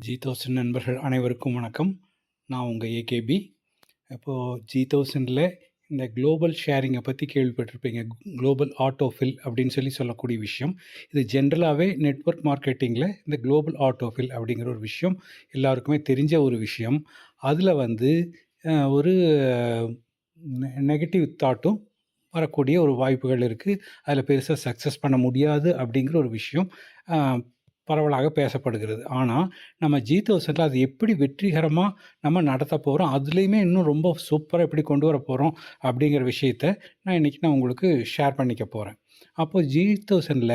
G1000 நண்பர்கள் அனைவருக்கும் வணக்கம். நான் உங்கள் ஏகேபி. இப்போது G1000ல் இந்த குளோபல் ஷேரிங்கை பற்றி கேள்விப்பட்டிருப்பீங்க. குளோபல் ஆட்டோஃபில் அப்படின்னு சொல்லக்கூடிய விஷயம். இது ஜென்ரலாகவே நெட்வொர்க் மார்க்கெட்டிங்கில் இந்த குளோபல் ஆட்டோஃபில் அப்படிங்கிற ஒரு விஷயம் எல்லாருக்குமே தெரிஞ்ச ஒரு விஷயம். அதில் வந்து ஒரு நெகட்டிவ் தாட்டும் வரக்கூடிய ஒரு வாய்ப்புகள் இருக்குது. அதில் பெருசாக சக்ஸஸ் பண்ண முடியாது அப்படிங்கிற ஒரு விஷயம் பரவலாக பேசப்படுகிறது. ஆனால் நம்ம G1000ல் அது எப்படி வெற்றிகரமாக நம்ம நடத்த போகிறோம், அதுலேயுமே இன்னும் ரொம்ப சூப்பராக எப்படி கொண்டு வர போகிறோம் அப்படிங்கிற விஷயத்த நான் உங்களுக்கு ஷேர் பண்ணிக்க போகிறேன். அப்போது G1000ல்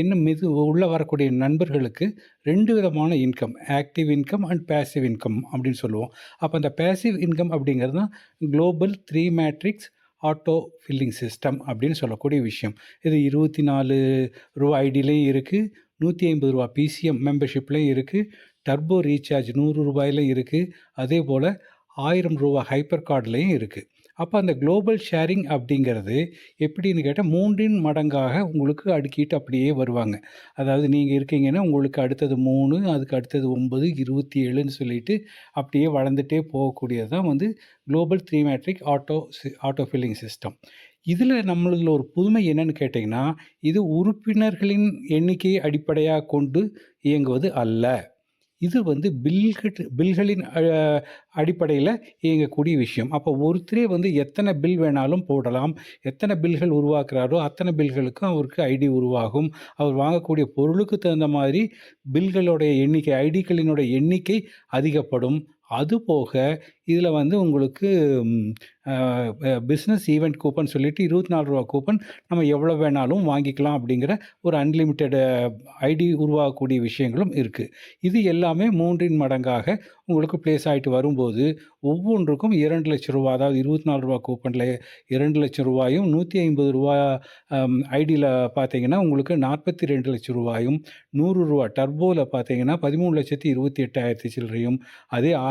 இன்னும் உள்ளே வரக்கூடிய நண்பர்களுக்கு 2 விதமான income, active income and passive income அப்படின்னு சொல்லுவோம். அப்போ அந்த பேசிவ் இன்கம் அப்படிங்கிறது தான் global 3 matrix auto filling system அப்படின்னு சொல்லக்கூடிய விஷயம். இது ரூ. 24 ஐடிலையும் இருக்குது, ரூ. 150 பிசிஎம் மெம்பர்ஷிப்லையும் இருக்குது, டர்போ ரீசார்ஜ் ரூ. 100 இருக்குது, அதே போல் ரூ. 1000 ஹைப்பர் கார்டுலையும் இருக்குது. அப்போ அந்த குளோபல் ஷேரிங் அப்படிங்கிறது எப்படின்னு கேட்டால் 3 மடங்காக உங்களுக்கு அடுக்கிட்டு அப்படியே வருவாங்க. அதாவது நீங்கள் இருக்கீங்கன்னா உங்களுக்கு அடுத்தது 3, அதுக்கு அடுத்தது 9, 27ன்னு சொல்லிட்டு அப்படியே வளர்ந்துட்டே போகக்கூடியது தான் வந்து global 3 matric auto filling system. இதில் நம்மளுதில் ஒரு புதுமை என்னன்னு கேட்டிங்கன்னா, இது உறுப்பினர்களின் எண்ணிக்கையை அடிப்படையாக கொண்டு இயங்குவது அல்ல. இது வந்து பில்களின் அடிப்படையில் இயங்கக்கூடிய விஷயம். அப்போ ஒருத்தரே வந்து எத்தனை பில் வேணாலும் போடலாம். எத்தனை பில்கள் உருவாக்குறாரோ அத்தனை பில்களுக்கும் அவருக்கு ஐடி உருவாகும். அவர் வாங்கக்கூடிய பொருளுக்கு தகுந்த மாதிரி பில்களுடைய எண்ணிக்கை, ஐடிக்களினுடைய எண்ணிக்கை அதிகப்படும். அதுபோக இதில் வந்து உங்களுக்கு பிஸ்னஸ் ஈவெண்ட் கூப்பன் சொல்லிட்டு ரூ. 24 கூப்பன் நம்ம எவ்வளோ வேணாலும் வாங்கிக்கலாம் அப்படிங்கிற ஒரு அன்லிமிட்டெட் ஐடி உருவாகக்கூடிய விஷயங்களும் இருக்குது. இது எல்லாமே 3 மடங்காக உங்களுக்கு ப்ளேஸ் ஆகிட்டு வரும்போது ஒவ்வொன்றுக்கும் ரூ. 2,00,000, அதாவது ரூ. 24 கூப்பனில் ரூ. 2,00,000, ரூ. 150 ஐடியில் பார்த்தீங்கன்னா உங்களுக்கு ரூ. 42,00,000, ரூ. 100 டர்போவில் பார்த்தீங்கன்னா 13,28,000 சில்லறையும், அதே ரூ.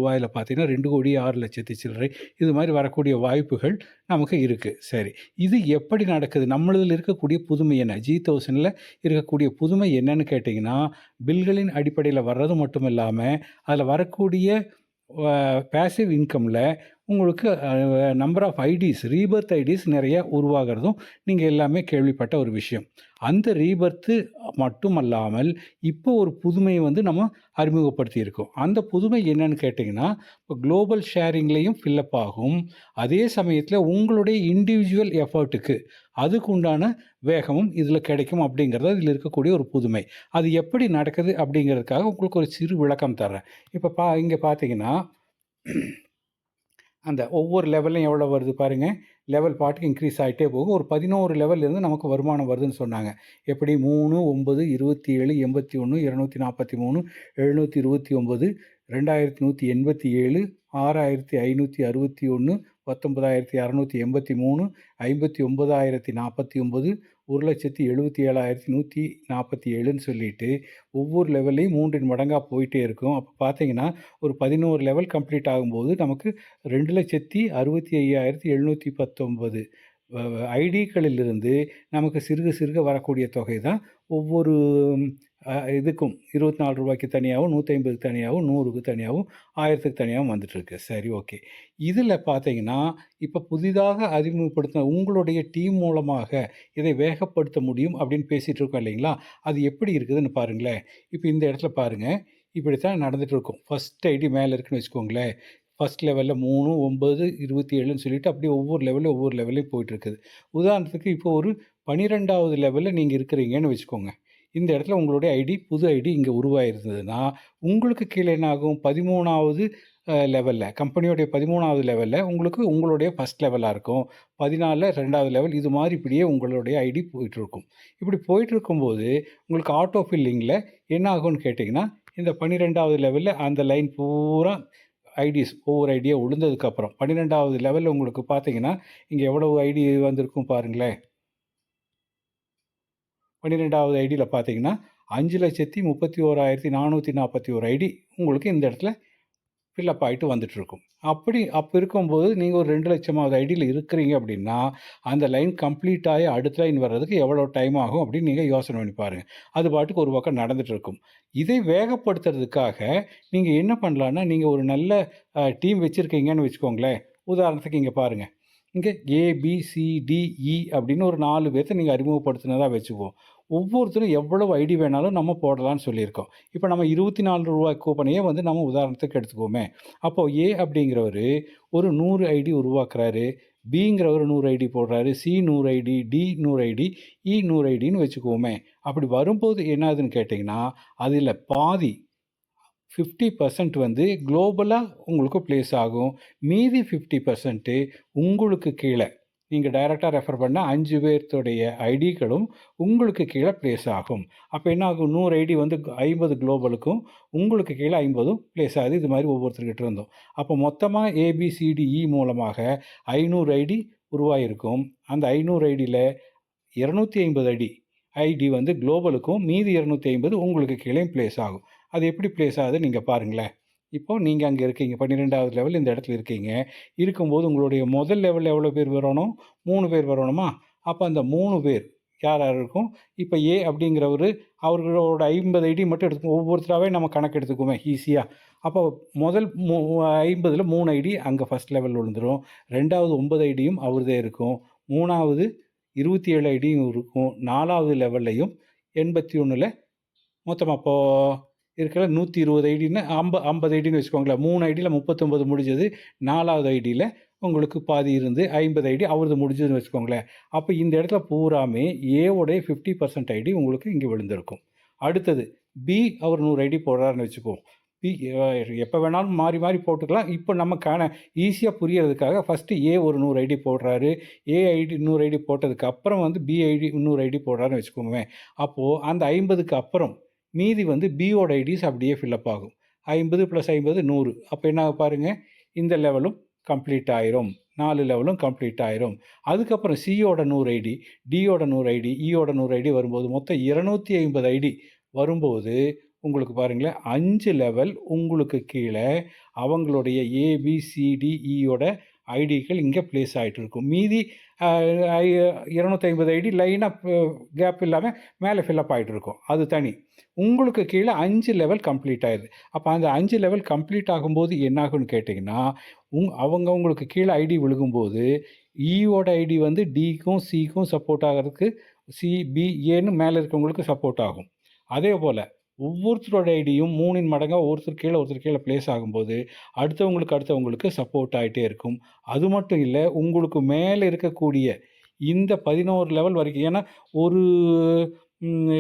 1,000 பார்த்தீங்கன்னா 2,06,00,000 சில்லறை. இது மாதிரி வரக்கூடிய வாய்ப்புகள் நமக்கு இருக்குது. சரி, இது எப்படி நடக்குது? நம்மளதில் இருக்கக்கூடிய புதுமை என்ன? G1000ல் இருக்கக்கூடிய புதுமை என்னன்னு கேட்டிங்கன்னா, பில்களின் அடிப்படையில் வர்றது மட்டும் இல்லாமல் அதில் வரக்கூடிய பேசிவ் இன்கமில் உங்களுக்கு number of IDs, rebirth IDs நிறைய உருவாகிறதும் நீங்கள் எல்லாமே கேள்விப்பட்ட ஒரு விஷயம். அந்த ரீபர்த்து மட்டுமல்லாமல் இப்போ ஒரு புதுமையை வந்து நம்ம அறிமுகப்படுத்தியிருக்கோம். அந்த புதுமை என்னன்னு கேட்டிங்கன்னா, இப்போ குளோபல் ஷேரிங்லேயும் ஃபில்லப் ஆகும். அதே சமயத்தில் உங்களுடைய இண்டிவிஜுவல் எஃபர்ட்டுக்கு அதுக்கு உண்டான வேகமும் இதில் கிடைக்கும் அப்படிங்கிறது இதில் இருக்கக்கூடிய ஒரு புதுமை. அது எப்படி நடக்குது அப்படிங்கிறதுக்காக உங்களுக்கு ஒரு சிறு விளக்கம் தர்றேன். இப்போ இங்கே பார்த்தீங்கன்னா, அந்த ஒவ்வொரு லெவல்லையும் எவ்வளோ வருது பாருங்கள். லெவல் பாட்டுக்கு இன்க்ரீஸ் ஆகிட்டே போகும். ஒரு 11 லெவல்லேருந்து நமக்கு வருமானம் வருதுன்னு சொன்னாங்க. எப்படி 3, 9, 27, 81, 243, 729, 2,187, 6,561, 19,683, 59,049, 1,77,147ன்னு சொல்லிட்டு ஒவ்வொரு லெவல்லையும் 3 மடங்காக போயிட்டே இருக்கும். அப்போ பார்த்தீங்கன்னா ஒரு 11 லெவல் கம்ப்ளீட் ஆகும்போது நமக்கு 2,65,719 ஐடிக்களிலிருந்து நமக்கு சிறுக சிறுக வரக்கூடிய தொகை தான் ஒவ்வொரு இதுக்கும் ரூ. 24 தனியாகவும், 150 தனியாகவும், 100க்கு தனியாகவும், 1000க்கு தனியாகவும் வந்துட்டுருக்கு. சரி, ஓகே. இதில் பார்த்தீங்கன்னா இப்போ புதிதாக அறிமுகப்படுத்தின உங்களுடைய டீம் மூலமாக இதை வேகப்படுத்த முடியும் அப்படின்னு பேசிகிட்டு இருக்கோம் இல்லைங்களா? அது எப்படி இருக்குதுன்னு பாருங்களேன். இப்போ இந்த இடத்துல பாருங்கள், இப்படித்தான் நடந்துகிட்ருக்கும். ஃபஸ்ட் ஐடி மேலே இருக்குன்னு வச்சுக்கோங்களேன். ஃபஸ்ட் லெவலில் 3, 9, 27ன்னு சொல்லிட்டு அப்படியே ஒவ்வொரு லெவல்லையும் போயிட்டுருக்குது. உதாரணத்துக்கு இப்போ ஒரு 12வது லெவலில் நீங்கள் இருக்கிறீங்கன்னு வச்சுக்கோங்க. இந்த இடத்துல உங்களுடைய ஐடி, புது ஐடி இங்கே உருவாயிருந்ததுன்னா உங்களுக்கு கீழே என்ன ஆகும்? 13வது லெவலில், கம்பெனியோடைய 13வது லெவலில் உங்களுக்கு உங்களுடைய ஃபஸ்ட் லெவலாக இருக்கும். 14ல் 2வது லெவல், இது மாதிரி இப்படியே உங்களுடைய ஐடி போயிட்டுருக்கும். இப்படி போயிட்டுருக்கும்போது உங்களுக்கு ஆட்டோ ஃபில்லிங்கில் என்ன ஆகும்னு கேட்டிங்கன்னா, இந்த 12வது லெவலில் அந்த லைன் பூரா ஐடிஸ் ஒவ்வொரு ஐடியாக விழுந்ததுக்கப்புறம் 12வது லெவலில் உங்களுக்கு பார்த்தீங்கன்னா இங்கே எவ்வளவு ஐடி வந்திருக்கும் பாருங்களேன். 12வது ஐடியில் பார்த்தீங்கன்னா 5,31,441 ஐடி உங்களுக்கு இந்த இடத்துல ஃபில்லப் ஆயிட்டு வந்துட்டுருக்கும். அப்போ இருக்கும்போது நீங்கள் ஒரு 2,00,000வது ஐடியில் இருக்கிறீங்க அப்படின்னா, அந்த லைன் கம்ப்ளீட் ஆகி அடுத்த லைன் வர்றதுக்கு எவ்வளோ டைம் ஆகும் அப்படின்னு நீங்கள் யோசனை பண்ணி பாருங்க. அது பாட்டுக்கு ஒரு பக்கம் நடந்துட்டு இருக்கும். இதை வேகப்படுத்துறதுக்காக நீங்க என்ன பண்ணலான்னா, நீங்க ஒரு நல்ல டீம் வச்சிருக்கீங்கன்னு வச்சுக்கோங்களேன். உதாரணத்துக்கு இங்க பாருங்க. இங்க ஏ, பி, சி, டி, இ அப்படின்னு ஒரு 4 பேத்த நீங்க அறிமுகப்படுத்தினதா வச்சுக்குவோம். ஒவ்வொருத்தரும் எவ்வளவு ஐடி வேணாலும் நம்ம போடலான்னு சொல்லியிருக்கோம். இப்ப நம்ம ரூ. 24 கூப்பனையே வந்து நம்ம உதாரணத்துக்கு எடுத்துக்குவோமே. அப்போ ஏ அப்படிங்கிறவரு ஒரு 100 ஐடி உருவாக்குறாரு. பிங்கிறவரு 100 ஐடி போடுறாரு. சி 100 ஐடி, டி 100 ஐடி, இ 100 ஐடின்னு வச்சுக்குவோமே. அப்படி வரும்போது என்ன ஆகுதுன்னு கேட்டீங்கன்னா, அதில பாதி 50% வந்து குளோபலா உங்களுக்கு பிளேஸ் ஆகும். மீதி 50% உங்களுக்கு கீழ நீங்க டைரக்ட்டா ரெஃபர் பண்ண 5 பேர்த்துடைய ஐடிகளும் உங்களுக்கு கீழ பிளேஸ் ஆகும். அப்ப என்ன ஆகும்? 100 ஐடி வந்து 50 குளோபலுக்கும், உங்களுக்கு கீழ 50ம் பிளேஸ் ஆகுது. இது மாரி ஒவ்வொருத்தர்கிட்ட இருந்தும். அப்போ மொத்தமா ஏபிசிடிஇ மூலமாக 500 ஐடி உருவாகியிருக்கும். அந்த 500 ஐடியில 250 ஐடி வந்து குளோபலுக்கும், மீதி 250 உங்களுக்கு கீழயும் பிளேஸ் ஆகும். அது எப்படி பிளேஸ் ஆகுதுன்னு நீங்க பாருங்களேன். இப்போ நீங்க அங்க இருக்கீங்க. 12வது லெவல் இந்த இடத்துல இருக்கீங்க. இருக்கும்போது உங்களுடைய முதல் லெவல்ல எவ்வளோ பேர் வரணும்? 3 பேர் வரணுமா? அப்ப அந்த 3 பேர் யார் யார் இருக்கும்? இப்ப ஏ அப்படிங்கிறவரு அவர்களோட 50 ஐடி மட்டும் எடுத்துக்குவோம். ஒவ்வொருத்தராவே நம்ம கணக்கு எடுத்துக்குவோமே ஈஸியா. அப்போ முதல் 50ல 3 ஐடி அங்க ஃபர்ஸ்ட் லெவல் விழுந்துரும். 2வது 9 ஐடியும் அவருதே இருக்கும். 3வது 27 ஐடியும் இருக்கும். 4வது லெவல்லயும் 81ல மொத்தம் அப்போ இருக்கிற 120 ஐடின்னு 50 ஐடின்னு வச்சுக்கோங்களேன். 3 ஐடியில 39 முடிஞ்சது. 4வது ஐடியில உங்களுக்கு பாதி இருந்து 50 ஐடி அவரது முடிஞ்சதுன்னு வச்சுக்கோங்களேன். அப்போ இந்த இடத்துல பூராமே ஏவோடைய 50% ஐடி உங்களுக்கு இங்கே விழுந்திருக்கும். அடுத்தது பி அவர் 100 ஐடி போடுறாருன்னு வச்சுக்குவோம். பி எப்போ வேணாலும் மாறி மாறி போட்டுக்கலாம். இப்போ நமக்கான ஈஸியாக புரியறதுக்காக ஃபஸ்ட்டு ஏ ஒரு 100 ஐடி போடுறாரு. ஏ ஐடி 100 ஐடி போட்டதுக்கு அப்புறம் வந்து பி ஐடி 100 ஐடி போடுறாருன்னு வச்சுக்கோங்களேன். அப்போது அந்த 50க்கு அப்புறம் மீதி வந்து பியோட ஐடிஸ் அப்படியே ஃபில்லப் ஆகும். 50 + 50 100. அப்போ என்ன பாருங்க, இந்த லெவலும் கம்ப்ளீட் ஆயிரும். 4 லெவலும் கம்ப்ளீட் ஆயிரும். அதுக்கப்புறம் சியோட 100 ஐடி, டியோட 100 ஐடி, இயோட 100 ஐடி வரும்போது மொத்தம் 250 ஐடி வரும்போது உங்களுக்கு பாருங்களேன் 5 லெவல் உங்களுக்கு கீழ அவங்களுடைய ஏ, பி, சி, டி, இயோட ஐடிகள் இங்கே பிளேஸ் ஆயிட்டு இருக்கும். மீதி 250 ஐடி லைனா கேப் இல்லாம மேலே ஃபில்லப் ஆயிட்டு இருக்கும். அது தனி. உங்களுக்கு கீழ 5 லெவல் கம்ப்ளீட் ஆயிருது. அப்ப அந்த 5 லெவல் கம்ப்ளீட் ஆகும்போது என்ன ஆகும்னு கேட்டீங்கன்னா, உங்களுக்கு கீழ ஐடி விழுகும்போது, ஈயோட ஐடி வந்து டிக்கும், சிக்கும் சப்போர்ட் ஆகுறதுக்கு சி, பி, ஏன்னு மேல இருக்கவங்களுக்கு சப்போர்ட் ஆகும். அதேபோல ஒவ்வொருத்தரோட ஐடியும் 3ன் மடங்கா ஒருத்தர் கீழ பிளேஸ் ஆகும்போது, அடுத்தவங்களுக்கு சப்போர்ட் ஆயிட்டே இருக்கும். அது மட்டும் இல்ல, உங்களுக்கு மேல இருக்கக்கூடிய இந்த 11 லெவல் வரைக்கும் ஏன்னா ஒரு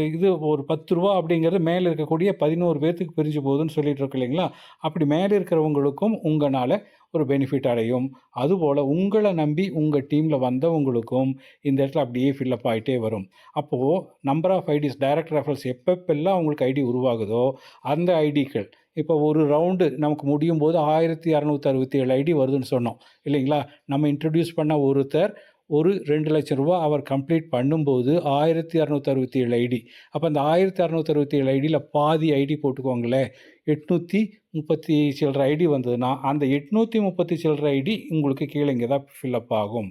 இது ஒரு ரூ. 10 அப்படிங்கிறது மேல இருக்கக்கூடிய 11 பேத்துக்கு பிரிஞ்சு போகுதுன்னு சொல்லிட்டு இருக்கோம் இல்லைங்களா? அப்படி மேல இருக்கிறவங்களுக்கும் உங்கனால ஒரு பெனிஃபிட் அடையும். அதுபோல உங்கள நம்பி உங்க டீம்ல வந்தவங்களுக்கும் இந்த இடத்துல அப்படியே ஃபில்லப் ஆயிட்டே வரும். அப்போ number of IDs direct referrals எப்பப்பெல்லாம் உங்களுக்கு ஐடி உருவாகுதோ, அந்த ஐடிக்கள் இப்போ ஒரு ரவுண்டு நமக்கு முடியும்போது 1667 ஐடி வருதுன்னு சொன்னோம் இல்லைங்களா? நம்ம இன்ட்ரோடியூஸ் பண்ண ஒருத்தர் ஒரு ரூ. 2,00,000 அவர் கம்ப்ளீட் பண்ணும்போது 1667 ஐடி. அப்போ அந்த 1667 ஐடியில பாதி ஐடி போட்டுக்கோங்களேன். 830 சில்லற ஐடி வந்ததுன்னா, அந்த 830 சில்லற ஐடி உங்களுக்கு கீழ இங்க தான் ஃபில்லப் ஆகும்.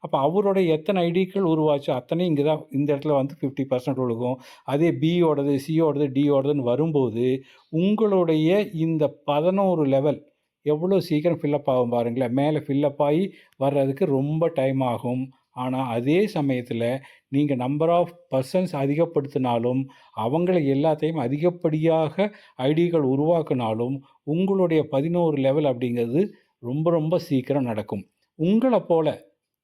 அப்போ அவருடைய எத்தனை ஐடிக்கள் உருவாச்சோ அத்தனையும் இங்க தான் இந்த இடத்துல வந்து 50% விழுகும். அதே பியோடது, சியோடது, டியோடதுன்னு வரும்போது, உங்களுடைய இந்த 11 லெவல் எவ்வளோ சீக்கிரம் ஃபில்லப் ஆகும் பாருங்களேன். மேலே ஃபில்லப் ஆகி வர்றதுக்கு ரொம்ப டைம் ஆகும். ஆனா, அதே சமயத்தில நீங்க நம்பர் ஆஃப் பெர்சன்ஸ் அதிகப்படுத்தினாலும், அவங்கள எல்லாத்தையும் அதிகப்படியாக ஐடிகள் உருவாக்குனாலும், உங்களுடைய 11 லெவல் அப்படிங்கிறது ரொம்ப ரொம்ப சீக்கிரம் நடக்கும். உங்கள போல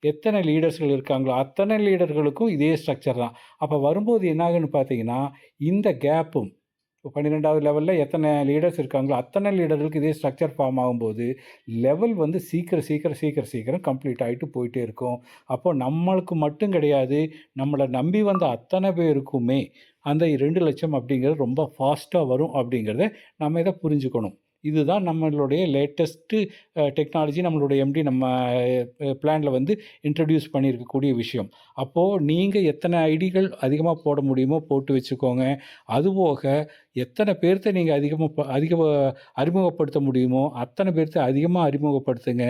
எத்தனை லீடர்ஸ்கள் இருக்காங்களோ, அத்தனை லீடர்களுக்கும் இதே ஸ்ட்ரக்சர் தான். அப்ப வரும்போது என்ன ஆகுன்னு பார்த்தீங்கன்னா, இந்த கேப்பும் 12வது லெவல்ல எத்தனை லீடர்ஸ் இருக்காங்களோ, அத்தனை லீடர்களுக்கு இதே ஸ்ட்ரக்சர் ஃபார்ம் ஆகும்போது, லெவல் வந்து சீக்கிரம் கம்ப்ளீட் ஆயிட்டு போயிட்டே இருக்கும். அப்போ நம்மளுக்கு மட்டும் கிடையாது, நம்மள நம்பி வந்த அத்தனை பேருக்குமே அந்த 2,00,000 அப்படிங்கிறது ரொம்ப ஃபாஸ்ட்டா வரும் அப்படிங்கிறத நம்ம இத புரிஞ்சுக்கணும். இதுதான் நம்மளுடைய லேட்டஸ்ட்டு டெக்னாலஜி நம்மளுடைய எம்டி நம்ம பிளான்ல வந்து இன்ட்ரோடியூஸ் பண்ணியிருக்கக்கூடிய விஷயம். அப்போ நீங்க எத்தனை ஐடிகள் அதிகமா போட முடியுமோ போட்டு வச்சுக்கோங்க. அதுபோக எத்தனை பேர்த்த நீங்க அறிமுகப்படுத்த முடியுமோ, அத்தனை பேர்த்த அதிகமா அறிமுகப்படுத்துங்க.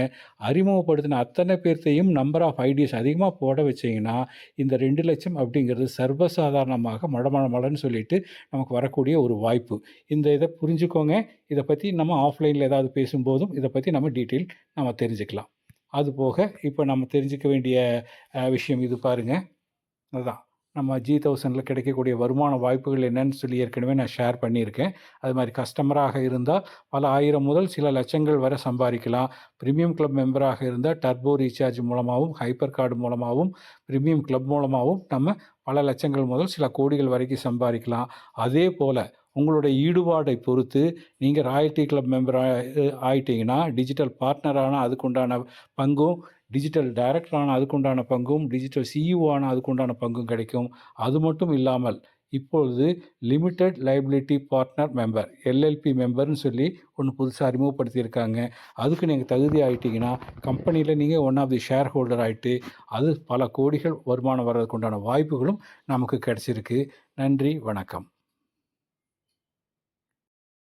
அறிமுகப்படுத்தின அத்தனை பேர்த்தையும் நம்பர் ஆஃப் ஐடிஸ் அதிகமா போட வச்சீங்கன்னா, இந்த 2,00,000 அப்படிங்கிறது சர்வசாதாரணமாக மளமளன்னு சொல்லிட்டு நமக்கு வரக்கூடிய ஒரு வாய்ப்பு. இந்த இத புரிஞ்சுக்கோங்க. இத பத்தி நம்ம ஆஃப்லைன்ல ஏதாவது பேசும்போதும், இத பத்தி நம்ம டீட்டெயில் நம்ம தெரிஞ்சுக்கலாம். அதுபோக இப்ப நம்ம தெரிஞ்சுக்க வேண்டிய விஷயம் இது பாருங்க. அதான். நம்ம G1000ல கிடைக்கக்கூடிய வருமான வாய்ப்புகள் என்னன்னு சொல்லி ஏற்கனவே நான் ஷேர் பண்ணியிருக்கேன். அது மாரி கஸ்டமராக இருந்தா பல 1000 முதல் சில லட்சங்கள் வரை சம்பாரிக்கலாம். பிரீமியம் கிளப் மெம்பராக இருந்தா டர்போ ரீசார்ஜ் மூலமாவும், ஹைப்பர் கார்டு மூலமாவும், பிரீமியம் கிளப் மூலமாவும் நம்ம பல லட்சங்கள் முதல் சில கோடிகள் வரைக்கும் சம்பாரிக்கலாம். அதேபோல உங்களுடைய ஈடுபாடை பொறுத்து நீங்க ராயல்டி கிளப் மெம்பர் ஆயிட்டீங்கன்னா, டிஜிட்டல் பார்ட்னர் ஆனா அதுக்குண்டான பங்கும், டிஜிட்டல் டைரக்டர் ஆன அதுக்குண்டான பங்கும், டிஜிட்டல் சிஇஓ ஆன அதுக்குண்டான பங்கும் கிடைக்கும். அது மட்டும் இல்லாமல் இப்பொழுது limited liability partner member LLP மெம்பர்னு சொல்லி ஒன்று புதுசாக அறிமுகப்படுத்தியிருக்காங்க. அதுக்கு நீங்கள் தகுதி ஆகிட்டீங்கன்னா கம்பெனியில் நீங்கள் one of the share holder ஆகிட்டு அது பல கோடிகள் வருமானம் வர்றதுக்கு உண்டான வாய்ப்புகளும் நமக்கு கிடைச்சிருக்கு. நன்றி, வணக்கம்.